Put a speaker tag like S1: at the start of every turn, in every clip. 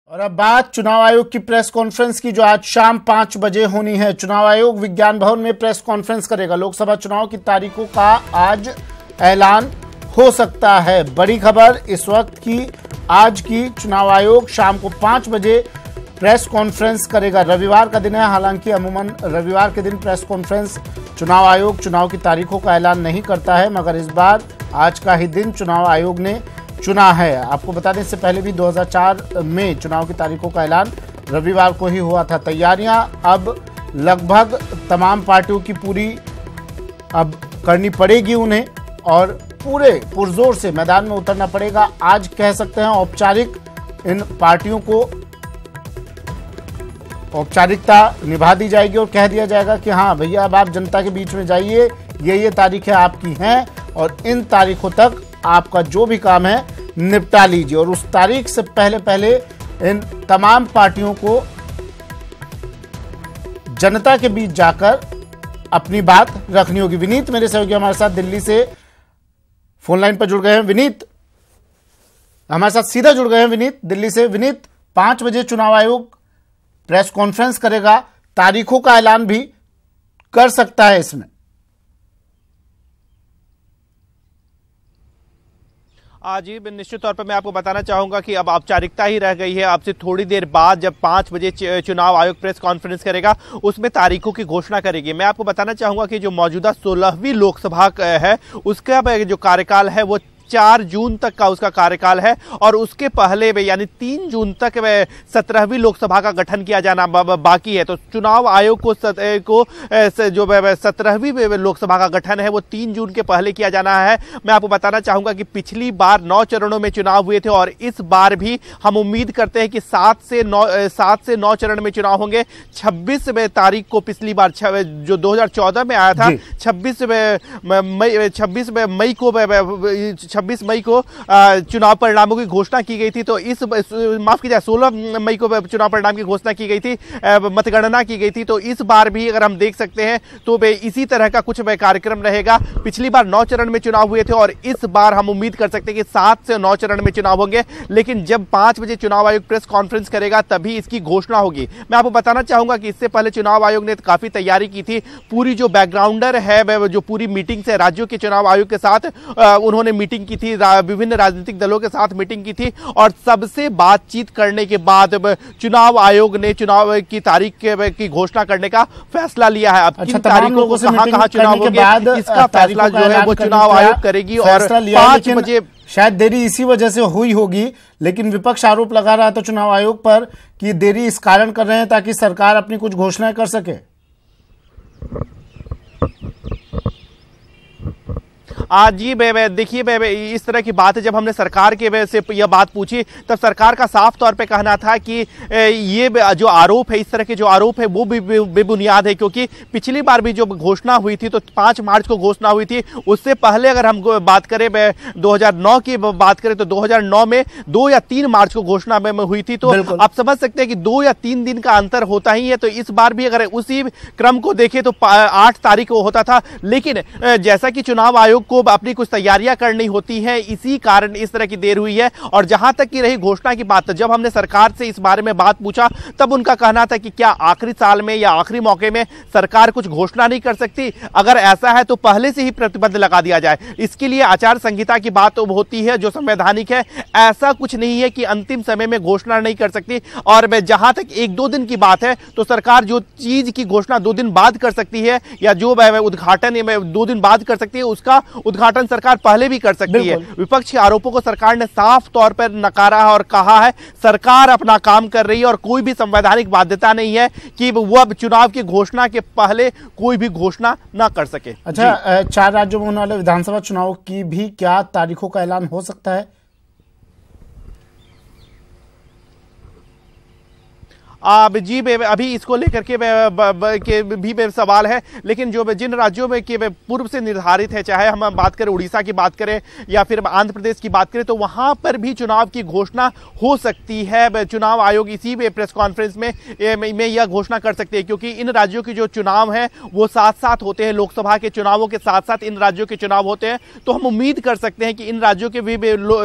S1: और अब बात चुनाव आयोग की प्रेस कॉन्फ्रेंस की, जो आज शाम 5 बजे होनी है। चुनाव आयोग विज्ञान भवन में प्रेस कॉन्फ्रेंस करेगा। लोकसभा चुनाव की तारीखों का आज ऐलान हो सकता है। बड़ी खबर इस वक्त की, आज की चुनाव आयोग शाम को 5 बजे प्रेस कॉन्फ्रेंस करेगा। रविवार का दिन है, हालांकि अमूमन रविवार के दिन प्रेस कॉन्फ्रेंस चुनाव आयोग चुनाव की तारीखों का ऐलान नहीं करता है, मगर इस बार आज का ही दिन चुनाव आयोग ने चुना है। आपको बता दें, इससे पहले भी 2004 में चुनाव की तारीखों का ऐलान रविवार को ही हुआ था। तैयारियां अब लगभग तमाम पार्टियों की पूरी अब करनी पड़ेगी उन्हें, और पूरे पुरजोर से मैदान में उतरना पड़ेगा। आज कह सकते हैं औपचारिक इन पार्टियों को औपचारिकता निभा दी जाएगी और कह दिया जाएगा कि हाँ भैया, अब आप जनता के बीच में जाइए, ये तारीखें आपकी हैं और इन तारीखों तक आपका जो भी काम है निपटा लीजिए। और उस तारीख से पहले इन तमाम पार्टियों को जनता के बीच जाकर अपनी बात रखनी होगी। विनीत मेरे सहयोगी हमारे साथ दिल्ली से फोन लाइन पर जुड़ गए हैं। विनीत हमारे साथ सीधा जुड़ गए हैं। विनीत दिल्ली से। विनीत, 5 बजे चुनाव आयोग प्रेस कॉन्फ्रेंस करेगा, तारीखों का ऐलान भी कर सकता है इसमें।
S2: जी निश्चित तौर पर मैं आपको बताना चाहूंगा कि अब औपचारिकता ही रह गई है। अब से थोड़ी देर बाद जब 5 बजे चुनाव आयोग प्रेस कॉन्फ्रेंस करेगा, उसमें तारीखों की घोषणा करेगी। मैं आपको बताना चाहूंगा कि जो मौजूदा 16वीं लोकसभा है, उसका जो कार्यकाल है वो 4 जून तक का उसका कार्यकाल है, और उसके पहले यानी 3 जून तक 17वीं लोकसभा का गठन किया जाना बाकी है। तो चुनाव आयोग को जो 17वीं लोकसभा का गठन है वो 3 जून के पहले किया जाना है। मैं आपको बताना चाहूंगा कि पिछली बार 9 चरणों में चुनाव हुए थे, और इस बार भी हम उम्मीद करते हैं कि 7 से 9 चरण में चुनाव होंगे। 26 तारीख को पिछली बार जो 2014 में आया था, 26 मई को चुनाव परिणामों की घोषणा की गई थी। तो इस माफ कीजिए 16 मई को चुनाव परिणाम की घोषणा की गई थी, मतगणना की गई थी। तो इस बार भी अगर हम देख सकते हैं तो इसी तरह का कुछ कार्यक्रम रहेगा। पिछली बार 9 चरण में चुनाव हुए थे, और इस बार हम उम्मीद कर सकते हैं कि 7 से 9 चरण में चुनाव होंगे। लेकिन जब 5 बजे चुनाव आयोग प्रेस कॉन्फ्रेंस करेगा तभी इसकी घोषणा होगी। मैं आपको बताना चाहूंगा कि इससे पहले चुनाव आयोग ने काफी तैयारी की थी। पूरी जो बैकग्राउंडर है, जो पूरी मीटिंग से राज्यों के चुनाव आयोग के साथ उन्होंने मीटिंग की थी, विभिन्न राजनीतिक दलों के साथ मीटिंग की थी, और सबसे बातचीत करने के बाद चुनाव आयोग ने चुनाव की तारीख की घोषणा करने का फैसला लिया है। अब किन तारीखों को कहां चुनाव होंगे, इसका फैसला जो है वो चुनाव आयोग करेगी। और 5 बजे
S1: शायद देरी इसी वजह से हुई होगी, लेकिन विपक्ष आरोप लगा रहा था चुनाव आयोग पर कि देरी इस कारण कर रहे हैं ताकि सरकार अपनी कुछ घोषणाएं कर सके।
S2: जी देखिए, इस तरह की बात है। जब हमने सरकार के से यह बात पूछी, तब सरकार का साफ तौर पे कहना था कि ये जो आरोप है, इस तरह के जो आरोप है वो भी बेबुनियाद है, क्योंकि पिछली बार भी जो घोषणा हुई थी तो 5 मार्च को घोषणा हुई थी। उससे पहले अगर हम बात करें 2009 की बात करें तो 2009 में 2 या 3 मार्च को घोषणा में हुई थी। तो आप समझ सकते हैं कि 2 या 3 दिन का अंतर होता ही है। तो इस बार भी अगर उसी क्रम को देखें तो 8 तारीख को होता था। लेकिन जैसा कि चुनाव आयोग को अपनी कुछ तैयारियां करनी होती है, इसी कारण इस तरह की देर हुई है। और जहां तक की रही घोषणा की बात, जब हमने सरकार से इस बारे में बात पूछा, तब उनका कहना था कि क्या आखिरी साल में या आखिरी मौके में सरकार कुछ घोषणा नहीं कर सकती? अगर ऐसा है तो पहले से ही प्रतिबंध लगा दिया जाए। इसके लिए आचार संहिता की बात होती है जो संवैधानिक है। ऐसा कुछ नहीं है कि अंतिम समय में घोषणा नहीं कर सकती। और जहां तक 1-2 दिन की बात है, तो सरकार जो चीज की घोषणा 2 दिन बाद कर सकती है, या जो उद्घाटन 2 दिन बाद कर सकती है, उसका उद्घाटन सरकार पहले भी कर सकती है। विपक्ष के आरोपों को सरकार ने साफ तौर पर नकारा है और कहा है सरकार अपना काम कर रही है, और कोई भी संवैधानिक बाध्यता नहीं है कि वो अब चुनाव की घोषणा के पहले कोई भी घोषणा ना कर सके।
S1: अच्छा, 4 राज्यों में होने वाले विधानसभा चुनाव की भी क्या तारीखों का ऐलान हो सकता है?
S2: जी अभी इसको लेकर के भी सवाल है, लेकिन जो जिन राज्यों में कि पूर्व से निर्धारित है, चाहे हम बात करें उड़ीसा की बात करें या फिर आंध्र प्रदेश की बात करें, तो वहां पर भी चुनाव की घोषणा हो सकती है। चुनाव आयोग इसी प्रेस कॉन्फ्रेंस में यह घोषणा कर सकते हैं, क्योंकि इन राज्यों के जो चुनाव हैं वो साथ साथ होते हैं, लोकसभा के चुनावों के साथ साथ इन राज्यों के चुनाव होते हैं। तो हम उम्मीद कर सकते हैं कि इन राज्यों के भी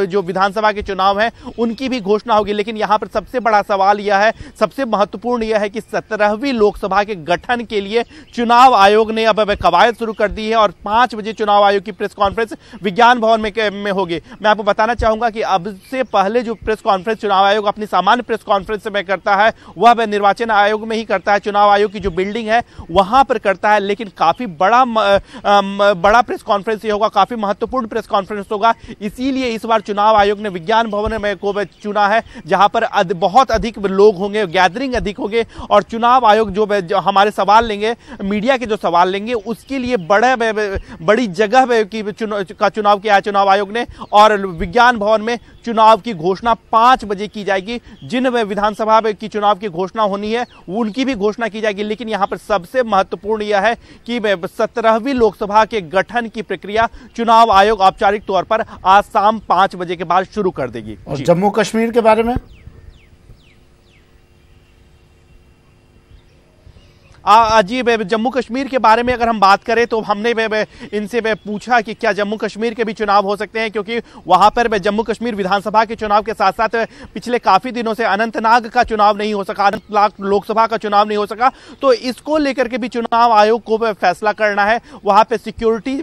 S2: जो विधानसभा के चुनाव हैं उनकी भी घोषणा होगी। लेकिन यहां पर सबसे बड़ा सवाल यह है, सबसे महत्वपूर्ण यह है कि 17वीं लोकसभा के गठन के लिए चुनाव आयोग ने अब कवायद शुरू कर दी है और 5 बजे चुनाव आयोग की प्रेस कॉन्फ्रेंस विज्ञान भवन में होगी। मैं आपको बताना चाहूंगा कि अब से पहले जो प्रेस कॉन्फ्रेंस चुनाव आयोग अपनी सामान्य प्रेस कॉन्फ्रेंस में करता है वह निर्वाचन आयोग में ही करता है, चुनाव आयोग की जो बिल्डिंग है वहां पर करता है। लेकिन काफी बड़ा प्रेस कॉन्फ्रेंस होगा, काफी महत्वपूर्ण प्रेस कॉन्फ्रेंस होगा। इसीलिए इस बार चुनाव आयोग ने विज्ञान भवन में को चुना है, जहां पर बहुत अधिक लोग होंगे, गैदरिंग अधिक होंगे और चुनाव आयोग जो हमारे सवाल लेंगे, मीडिया के जो सवाल लेंगे, उसके लिए बड़ी जगह का चुनाव किया है चुनाव आयोग ने। और विज्ञान भवन में चुनाव की घोषणा 5 बजे की जाएगी। जिन विधानसभा की चुनाव की घोषणा होनी है उनकी भी घोषणा की जाएगी। लेकिन यहां पर सबसे महत्वपूर्ण यह है कि 17वीं लोकसभा के गठन की प्रक्रिया चुनाव आयोग औपचारिक तौर पर आज शाम 5 बजे के बाद शुरू कर देगी।
S1: और जम्मू कश्मीर के बारे में
S2: जी जम्मू कश्मीर के बारे में अगर हम बात करें तो हमने इनसे पूछा कि क्या जम्मू कश्मीर के भी चुनाव हो सकते हैं, क्योंकि वहां पर जम्मू कश्मीर विधानसभा के चुनाव के साथ साथ पिछले काफी दिनों से अनंतनाग का चुनाव नहीं हो सका, अनंतनाग लोकसभा का चुनाव नहीं हो सका। तो इसको लेकर के भी चुनाव आयोग को फैसला करना है। वहां पर सिक्योरिटी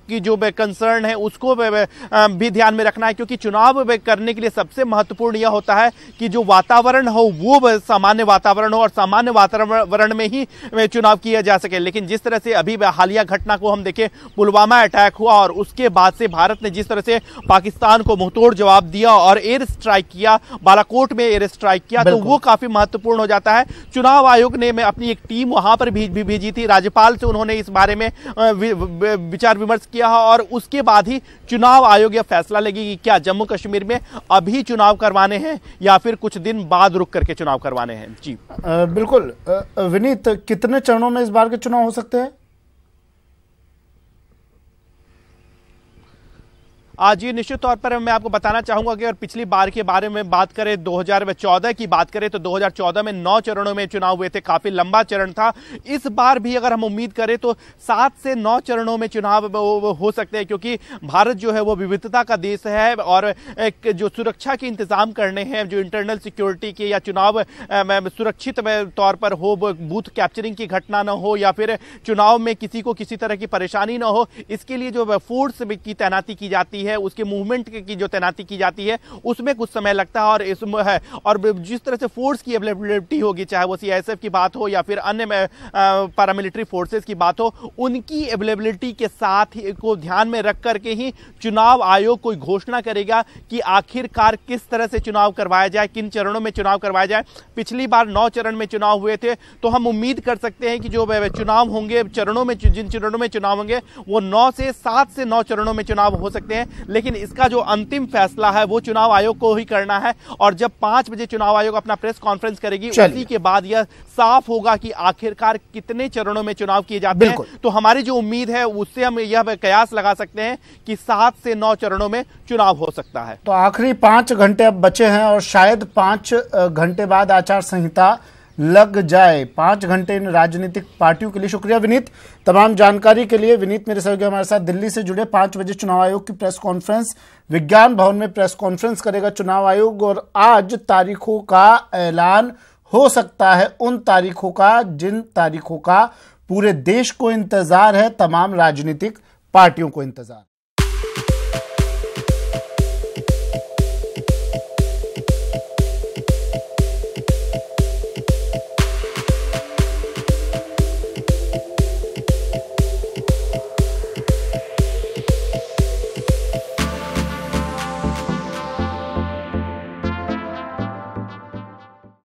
S2: की जो कंसर्न है उसको भी ध्यान में रखना है, क्योंकि चुनाव करने के लिए सबसे महत्वपूर्ण यह होता है कि जो वातावरण हो वो सामान्य वातावरण हो और सामान्य वातावरण में ही चुनाव किया जा सके। लेकिन जिस तरह से अभी हालिया घटना को हम देखें, पुलवामा अटैक हुआ और उसके बाद से भारत ने जिस तरह से पाकिस्तान को मुंहतोड़ जवाब दिया और एयर स्ट्राइक किया, बालाकोट में एयर स्ट्राइक किया, तो वो काफी महत्वपूर्ण हो जाता है। चुनाव आयोग ने अपनी एक टीम वहां पर भेजी थी, राज्यपाल से उन्होंने इस बारे में विचार विमर्श किया और उसके बाद ही चुनाव आयोग यह फैसला लेगी कि क्या जम्मू कश्मीर में अभी चुनाव करवाने हैं या फिर कुछ दिन बाद रुक करके चुनाव करवाने हैं। जी
S1: बिल्कुल विनीत, कितने चरणों में इस बार के चुनाव हो सकते हैं?
S2: आज ये निश्चित तौर पर मैं आपको बताना चाहूंगा कि अगर पिछली बार के बारे में बात करें, 2014 की बात करें तो 2014 में 9 चरणों में चुनाव हुए थे, काफी लंबा चरण था। इस बार भी अगर हम उम्मीद करें तो 7 से 9 चरणों में चुनाव हो सकते हैं, क्योंकि भारत जो है वो विविधता का देश है और जो सुरक्षा के इंतजाम करने हैं, जो इंटरनल सिक्योरिटी के या चुनाव सुरक्षित तौर पर हो, बूथ कैप्चरिंग की घटना न हो या फिर चुनाव में किसी को किसी तरह की परेशानी न हो, इसके लिए जो फोर्स की तैनाती की जाती है, उसके मूवमेंट की जो तैनाती की जाती है उसमें कुछ समय लगता है। और इसमें है और जिस तरह से फोर्स की अवेलेबिलिटी होगी, चाहे वो सीआईएसएफ की बात हो या फिर अन्य पैरामिलिट्री फोर्सेस की बात हो, उनकी अवेलेबिलिटी के साथ ही को ध्यान में रख करके ही चुनाव आयोग कोई घोषणा करेगा कि आखिरकार किस तरह से चुनाव करवाया जाए, किन चरणों में चुनाव करवाया जाए। पिछली बार 9 चरण में चुनाव हुए थे, तो हम उम्मीद कर सकते हैं कि जो चुनाव होंगे, चरणों में जिन चरणों में चुनाव होंगे वो 7 से 9 चरणों में चुनाव हो सकते हैं। लेकिन इसका जो अंतिम फैसला है वो चुनाव आयोग को ही करना है और जब 5 बजे चुनाव आयोग अपना प्रेस कॉन्फ्रेंस करेगी उसी के बाद यह साफ होगा कि आखिरकार कितने चरणों में चुनाव किए जाते हैं। तो हमारी जो उम्मीद है उससे हम यह कयास लगा सकते हैं कि 7 से 9 चरणों में चुनाव हो सकता है।
S1: तो आखिरी 5 घंटे अब बचे हैं और शायद 5 घंटे बाद आचार संहिता लग जाए। 5 घंटे इन राजनीतिक पार्टियों के लिए। शुक्रिया विनीत, तमाम जानकारी के लिए। विनीत मेरे सहयोगी हमारे साथ दिल्ली से जुड़े। 5 बजे चुनाव आयोग की प्रेस कॉन्फ्रेंस, विज्ञान भवन में प्रेस कॉन्फ्रेंस करेगा चुनाव आयोग और आज तारीखों का ऐलान हो सकता है, उन तारीखों का जिन तारीखों का पूरे देश को इंतजार है, तमाम राजनीतिक पार्टियों को इंतजार।